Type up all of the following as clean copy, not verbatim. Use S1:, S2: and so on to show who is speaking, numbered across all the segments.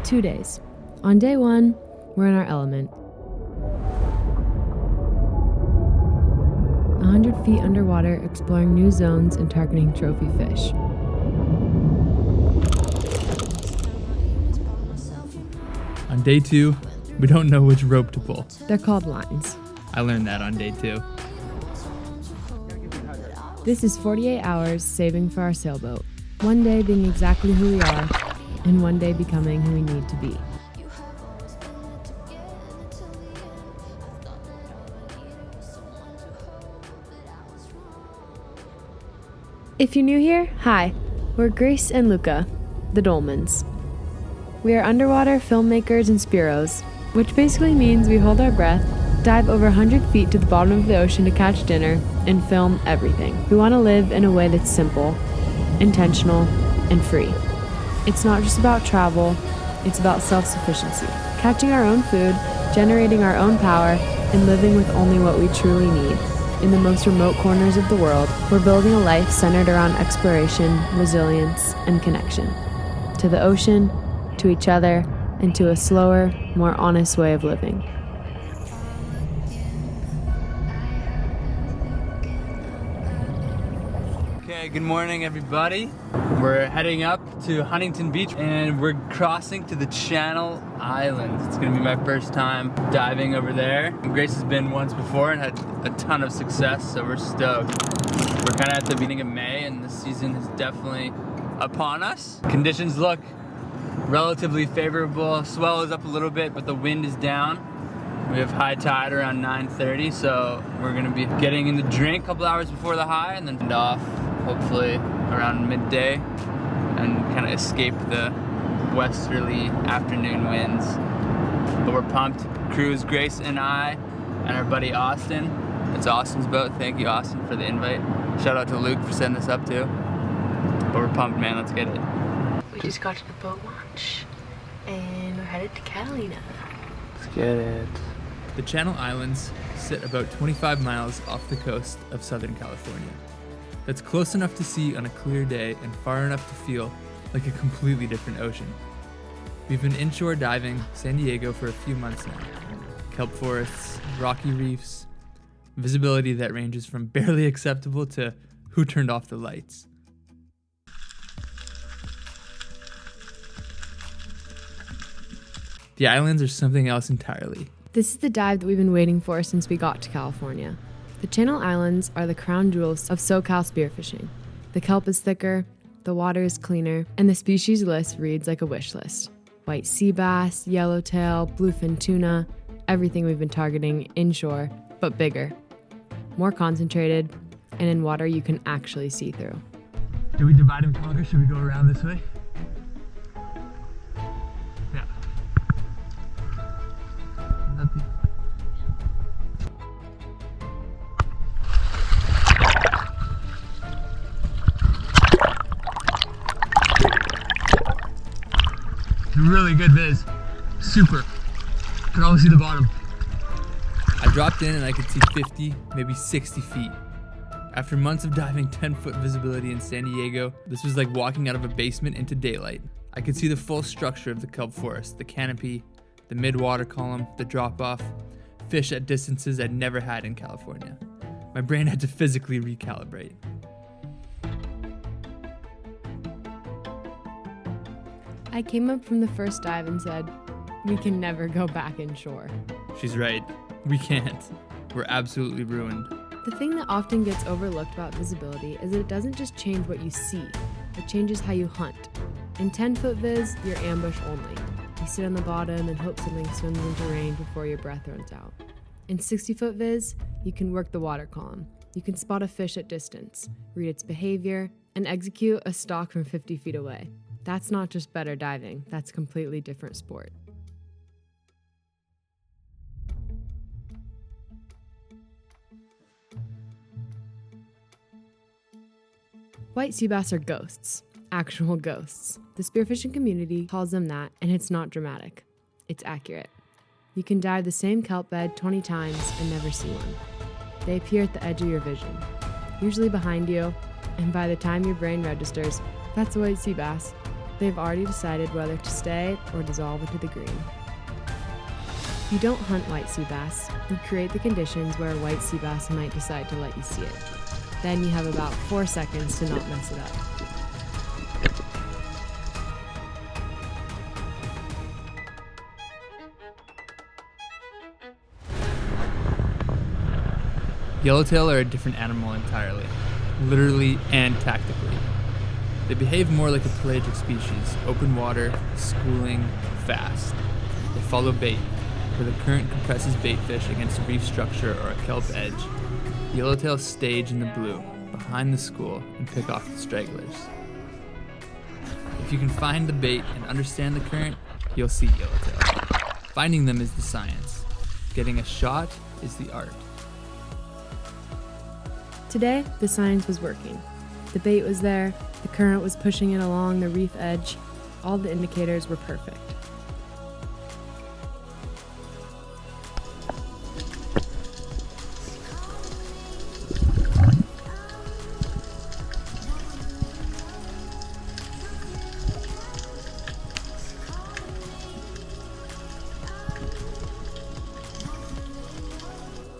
S1: 2 days. On day 1, we're in our element. 100 feet underwater, exploring new zones and targeting trophy fish.
S2: On day 2, we don't know which rope to pull.
S1: They're called lines.
S2: I learned that on day 2.
S1: This is 48 hours saving for our sailboat. One day being exactly who we are, and one day becoming who we need to be. If you're new here, hi. We're Grace and Luka, the Dolmans. We are underwater filmmakers and spearos, which basically means we hold our breath, dive over 100 feet to the bottom of the ocean to catch dinner, and film everything. We want to live in a way that's simple, intentional, and free. It's not just about travel, it's about self-sufficiency. Catching our own food, generating our own power, and living with only what we truly need. In the most remote corners of the world, we're building a life centered around exploration, resilience, and connection. To the ocean, to each other, and to a slower, more honest way of living.
S2: Okay, good morning everybody. We're heading up to Huntington Beach and we're crossing to the Channel Islands. It's gonna be my first time diving over there. Grace has been once before and had a ton of success, so we're stoked. We're kind of at the beginning of May and the season is definitely upon us. Conditions look relatively favorable. Swell is up a little bit, but the wind is down. We have high tide around 9:30, so we're gonna be getting in the drink a couple hours before the high and then off hopefully around midday and kind of escape the westerly afternoon winds. But we're pumped. Crew is Grace and I and our buddy Austin. It's Austin's boat. Thank you, Austin, for the invite. Shout out to Luke for setting this up too. But we're pumped, man. Let's get it.
S1: We just got to the boat launch, and we're headed to Catalina.
S2: Let's get it.
S3: The Channel Islands sit about 25 miles off the coast of Southern California. That's close enough to see on a clear day and far enough to feel like a completely different ocean. We've been inshore diving San Diego for a few months now. Kelp forests, rocky reefs, visibility that ranges from barely acceptable to who turned off the lights. The islands are something else entirely.
S1: This is the dive that we've been waiting for since we got to California. The Channel Islands are the crown jewels of SoCal spearfishing. The kelp is thicker, the water is cleaner, and the species list reads like a wish list. White sea bass, yellowtail, bluefin tuna, everything we've been targeting inshore, but bigger. More concentrated, and in water you can actually see through.
S2: Do we divide and conquer? Should we go around this way? Yeah. Really good viz. Super. Can almost see the bottom.
S3: I dropped in and I could see 50, maybe 60 feet. After months of diving 10-foot visibility in San Diego, this was like walking out of a basement into daylight. I could see the full structure of the kelp forest, the canopy, the mid-water column, the drop-off, fish at distances I'd never had in California. My brain had to physically recalibrate.
S1: I came up from the first dive and said, we can never go back inshore.
S3: She's right. We can't. We're absolutely ruined.
S1: The thing that often gets overlooked about visibility is that it doesn't just change what you see, it changes how you hunt. In 10-foot viz, you're ambush only. You sit on the bottom and hope something swims into range before your breath runs out. In 60-foot viz, you can work the water column. You can spot a fish at distance, read its behavior, and execute a stalk from 50 feet away. That's not just better diving, that's a completely different sport. White sea bass are ghosts, actual ghosts. The spearfishing community calls them that, and it's not dramatic. It's accurate. You can dive the same kelp bed 20 times and never see one. They appear at the edge of your vision, usually behind you, and by the time your brain registers, that's a white sea bass. They've already decided whether to stay or dissolve into the green. You don't hunt white sea bass. You create the conditions where a white sea bass might decide to let you see it. Then you have about 4 seconds to not mess it up.
S3: Yellowtail are a different animal entirely, literally and tactically. They behave more like a pelagic species, open water, schooling, fast. They follow bait, where the current compresses bait fish against a reef structure or a kelp edge. Yellowtail stage in the blue, behind the school, and pick off the stragglers. If you can find the bait and understand the current, you'll see yellowtail. Finding them is the science. Getting a shot is the art.
S1: Today, the science was working. The bait was there, the current was pushing it along the reef edge. All the indicators were perfect.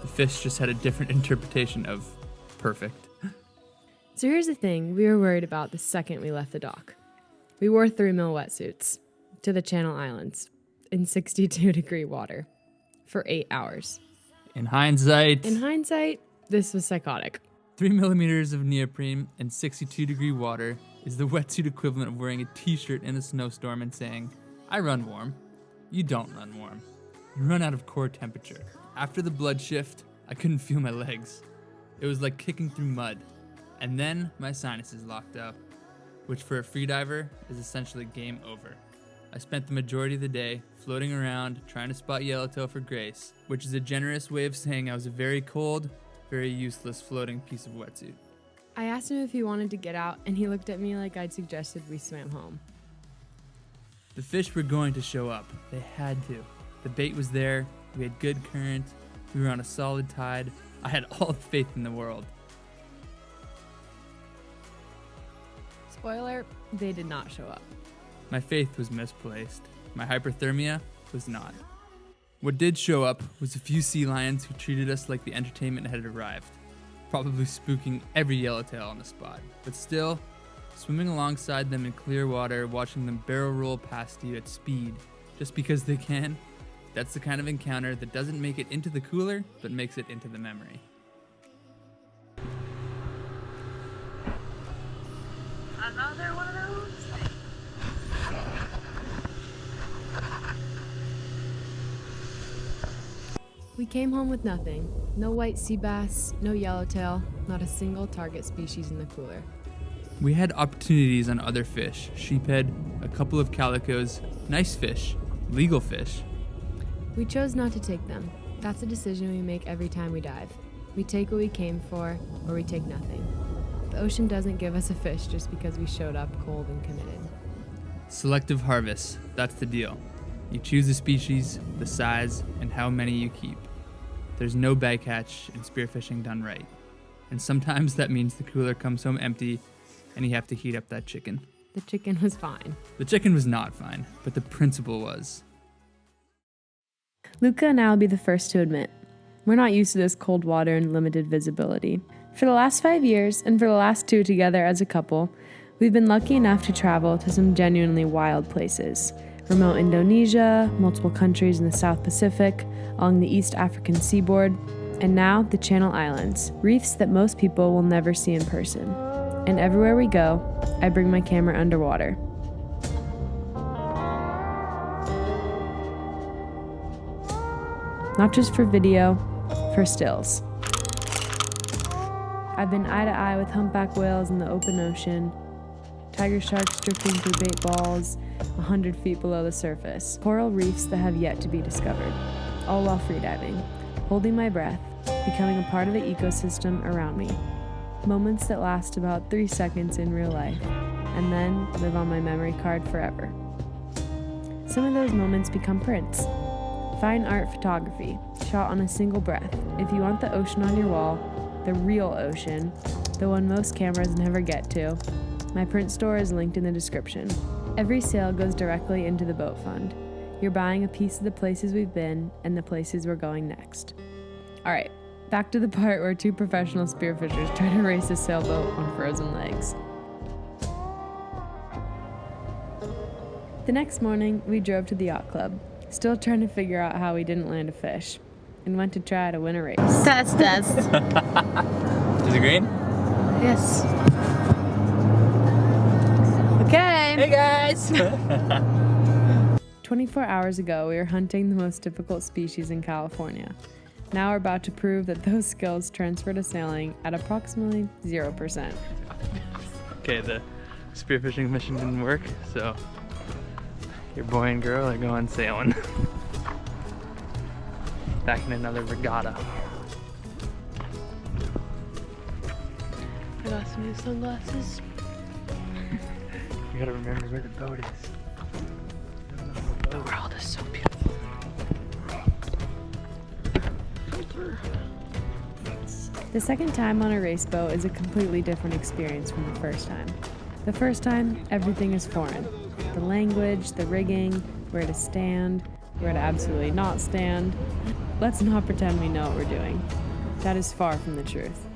S3: The fish just had a different interpretation of perfect.
S1: So here's the thing we were worried about the second we left the dock. We wore 3mm wetsuits to the Channel Islands in 62-degree water for 8 hours.
S3: In hindsight,
S1: this was psychotic.
S3: 3 millimeters of neoprene in 62-degree water is the wetsuit equivalent of wearing a t-shirt in a snowstorm and saying, I run warm. You don't run warm. You run out of core temperature. After the blood shift, I couldn't feel my legs. It was like kicking through mud. And then my sinuses locked up, which for a freediver is essentially game over. I spent the majority of the day floating around trying to spot yellowtail for Grace, which is a generous way of saying I was a very cold, very useless floating piece of wetsuit.
S1: I asked him if he wanted to get out, and he looked at me like I'd suggested we swam home.
S3: The fish were going to show up. They had to. The bait was there. We had good current. We were on a solid tide. I had all the faith in the world.
S1: Spoiler, they did not show up.
S3: My faith was misplaced. My hyperthermia was not. What did show up was a few sea lions who treated us like the entertainment had arrived, probably spooking every yellowtail on the spot. But still, swimming alongside them in clear water, watching them barrel roll past you at speed, just because they can, that's the kind of encounter that doesn't make it into the cooler, but makes it into the memory.
S4: Another one of those?
S1: We came home with nothing. No white sea bass, no yellowtail, not a single target species in the cooler.
S3: We had opportunities on other fish, sheephead, a couple of calicos, nice fish, legal fish.
S1: We chose not to take them. That's a decision we make every time we dive. We take what we came for, or we take nothing. The ocean doesn't give us a fish just because we showed up cold and committed.
S3: Selective harvest, that's the deal. You choose the species, the size, and how many you keep. There's no bycatch in spearfishing done right. And sometimes that means the cooler comes home empty and you have to heat up that chicken.
S1: The chicken was fine.
S3: The chicken was not fine, but the principle was.
S1: Luka and I will be the first to admit, we're not used to this cold water and limited visibility. For the last 5 years, and for the last 2 together as a couple, we've been lucky enough to travel to some genuinely wild places. Remote Indonesia, multiple countries in the South Pacific, along the East African seaboard, and now the Channel Islands, reefs that most people will never see in person. And everywhere we go, I bring my camera underwater. Not just for video, for stills. I've been eye to eye with humpback whales in the open ocean, tiger sharks drifting through bait balls 100 feet below the surface, coral reefs that have yet to be discovered, all while freediving, holding my breath, becoming a part of the ecosystem around me. Moments that last about 3 seconds in real life, and then live on my memory card forever. Some of those moments become prints. Fine art photography, shot on a single breath. If you want the ocean on your wall, the real ocean, the one most cameras never get to, my print store is linked in the description. Every sale goes directly into the boat fund. You're buying a piece of the places we've been and the places we're going next. All right, back to the part where two professional spearfishers try to race a sailboat on frozen legs. The next morning, we drove to the yacht club, still trying to figure out how we didn't land a fish, and went to try to win a race.
S4: Test.
S2: Is it green?
S4: Yes. Okay.
S2: Hey guys!
S1: 24 hours ago, we were hunting the most difficult species in California. Now we're about to prove that those skills transfer to sailing at approximately 0%.
S2: Okay, the spearfishing mission didn't work, so your boy and girl are going sailing. Back in another regatta.
S4: I got some new sunglasses.
S2: You gotta remember where the boat is.
S4: The world is so beautiful.
S1: The second time on a race boat is a completely different experience from the first time. The first time, everything is foreign. The language, the rigging, where to stand, where to absolutely not stand. Let's not pretend we know what we're doing. That is far from the truth.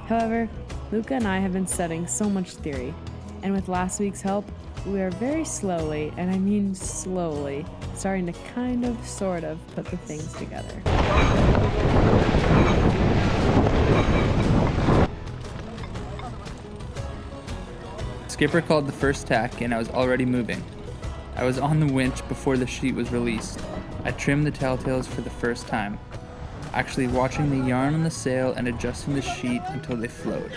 S1: However, Luka and I have been studying so much theory, and with last week's help, we are very slowly, and I mean slowly, starting to sort of put the things together.
S3: Skipper called the first tack and I was already moving. I was on the winch before the sheet was released. I trimmed the telltales for the first time, actually watching the yarn on the sail and adjusting the sheet until they flowed.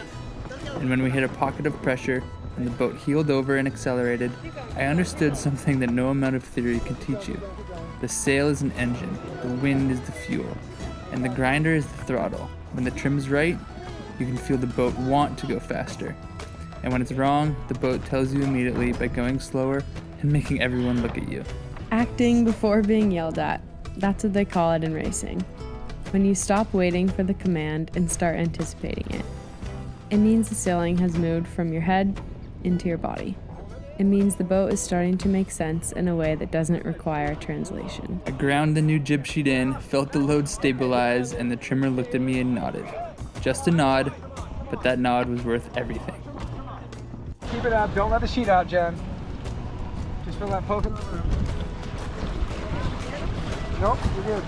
S3: And when we hit a pocket of pressure and the boat heeled over and accelerated, I understood something that no amount of theory can teach you. The sail is an engine, the wind is the fuel, and the grinder is the throttle. When the trim is right, you can feel the boat want to go faster. And when it's wrong, the boat tells you immediately by going slower and making everyone look at you.
S1: Acting before being yelled at. That's what they call it in racing. When you stop waiting for the command and start anticipating it. It means the sailing has moved from your head into your body. It means the boat is starting to make sense in a way that doesn't require translation.
S3: I ground the new jib sheet in, felt the load stabilize, and the trimmer looked at me and nodded. Just a nod, but that nod was worth everything.
S5: Keep it up. Don't let the sheet out, Jen. Just feel that poke in the room. Nope, you're good.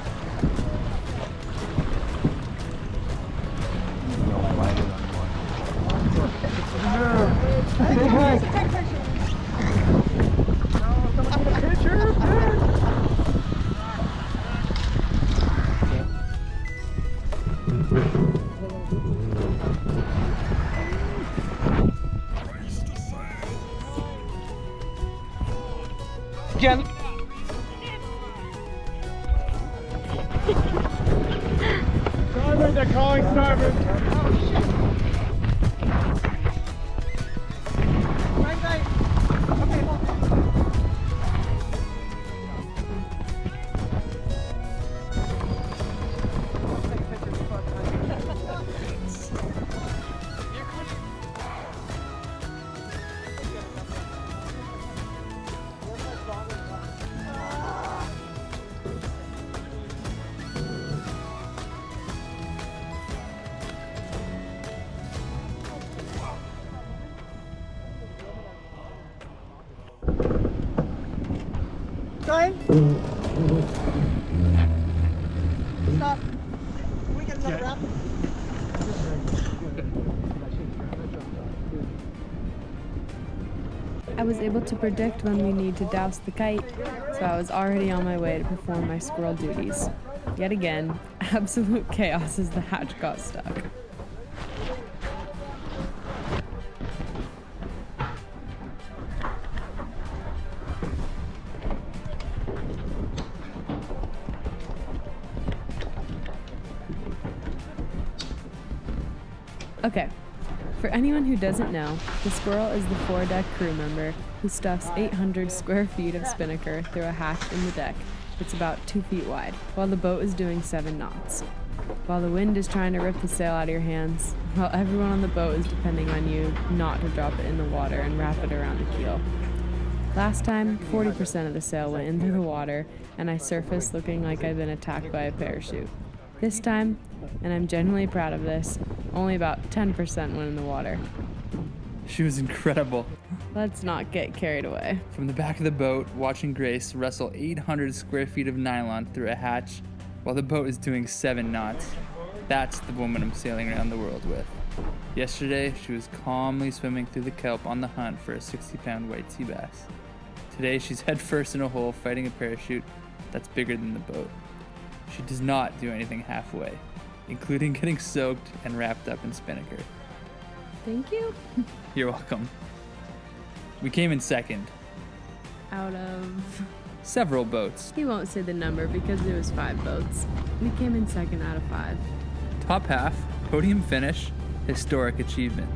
S5: Jen. Starboard, they're calling starboard. Oh shit. Right. Okay, hold on. Time. Stop. Can we get another wrap?
S1: I was able to predict when we need to douse the kite, so I was already on my way to perform my squirrel duties. Yet again, absolute chaos as the hatch got stuck. Okay, for anyone who doesn't know, the squirrel is the foredeck crew member who stuffs 800 square feet of spinnaker through a hatch in the deck that's about 2 feet wide, while the boat is doing 7 knots. While the wind is trying to rip the sail out of your hands, while everyone on the boat is depending on you not to drop it in the water and wrap it around the keel. Last time, 40% of the sail went into the water, and I surfaced looking like I'd been attacked by a parachute. This time, and I'm genuinely proud of this, only about 10% went in the water.
S3: She was incredible.
S1: Let's not get carried away.
S3: From the back of the boat, watching Grace wrestle 800 square feet of nylon through a hatch while the boat is doing 7 knots. That's the woman I'm sailing around the world with. Yesterday, she was calmly swimming through the kelp on the hunt for a 60-pound white sea bass. Today, she's headfirst in a hole fighting a parachute that's bigger than the boat. She does not do anything halfway, including getting soaked and wrapped up in spinnaker.
S1: Thank you.
S3: You're welcome. We came in second.
S1: Out of...
S3: Several boats.
S1: He won't say the number because it was 5 boats. We came in second out of 5.
S3: Top half, podium finish, historic achievement.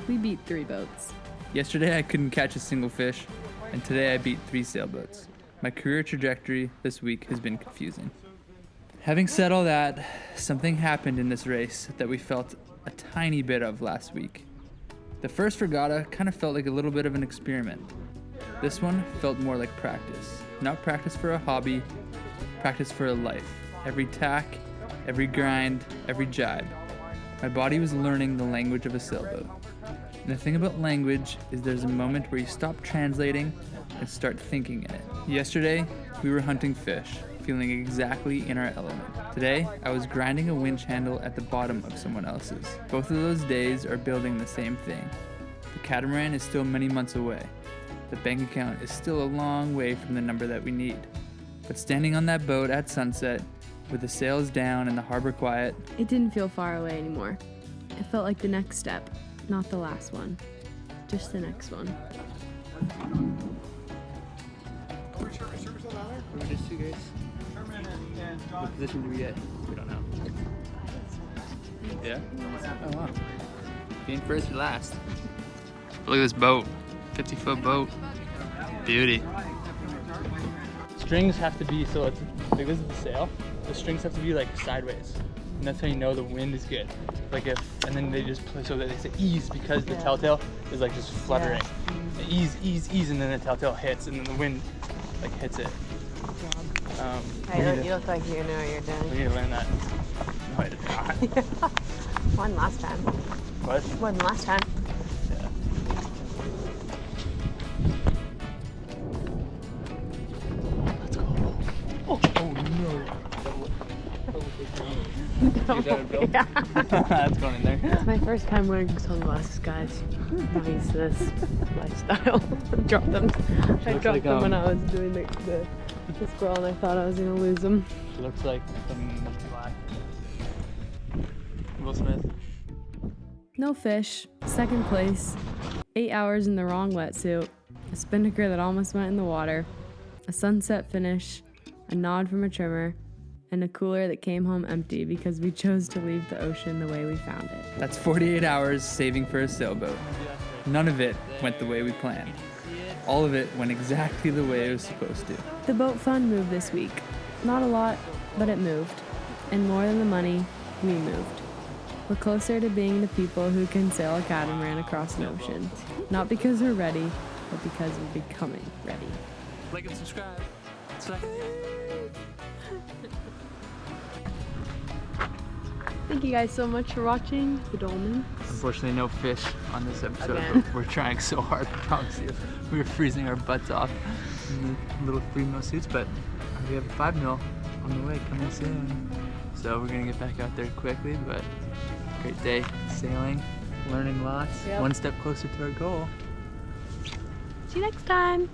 S1: We beat 3 boats.
S3: Yesterday I couldn't catch a single fish, and today I beat 3 sailboats. My career trajectory this week has been confusing. Having said all that, something happened in this race that we felt a tiny bit of last week. The first regatta kind of felt like a little bit of an experiment. This one felt more like practice. Not practice for a hobby, practice for a life. Every tack, every grind, every jibe. My body was learning the language of a sailboat. And the thing about language is there's a moment where you stop translating and start thinking in it. Yesterday, we were hunting fish, feeling exactly in our element. Today, I was grinding a winch handle at the bottom of someone else's. Both of those days are building the same thing. The catamaran is still many months away. The bank account is still a long way from the number that we need. But standing on that boat at sunset, with the sails down and the harbor quiet,
S1: It didn't feel far away anymore. It felt like the next step, not the last one. Just the next one.
S3: We're just 2 guys. What position do we get? We don't know. Yeah? Oh wow. Being first or last. Look at this boat. 50-foot boat. Beauty. Strings have to be, so it's like this is the sail. The strings have to be like sideways. And that's how you know the wind is good. Like if, and then they just play so that they say ease because the telltale is like just fluttering. Ease, ease, ease, and then the telltale hits and then the wind like hits it.
S4: You look like you know what you're doing.
S3: We need to learn that. No, I did not.
S4: One last time.
S3: What?
S4: One last time.
S3: Yeah. Let's go. Oh no.
S4: Yeah.
S3: That's going in there.
S1: It's my first time wearing sunglasses, guys. Nice this lifestyle. Dropped them. I dropped
S3: like,
S1: them when I was doing the scroll and I thought I was gonna lose them.
S3: She looks like some black. Will Smith.
S1: No fish. Second place. 8 hours in the wrong wetsuit. A spinnaker that almost went in the water. A sunset finish. A nod from a trimmer. And a cooler that came home empty because we chose to leave the ocean the way we found it.
S3: That's 48 hours saving for a sailboat. None of it went the way we planned. All of it went exactly the way it was supposed to.
S1: The boat fund moved this week. Not a lot, but it moved. And more than the money, we moved. We're closer to being the people who can sail a catamaran across an ocean. Not because we're ready, but because we're becoming ready.
S2: Like and subscribe.
S1: Thank you guys so much for watching The Dolmens.
S2: Unfortunately, no fish on this episode.
S1: Again.
S2: We're trying so hard, I promise you. We were freezing our butts off in the little 3mm suits, but we have a 5mm on the way coming soon. So we're gonna get back out there quickly, but great day sailing, learning lots, one step closer to our goal.
S1: See you next time.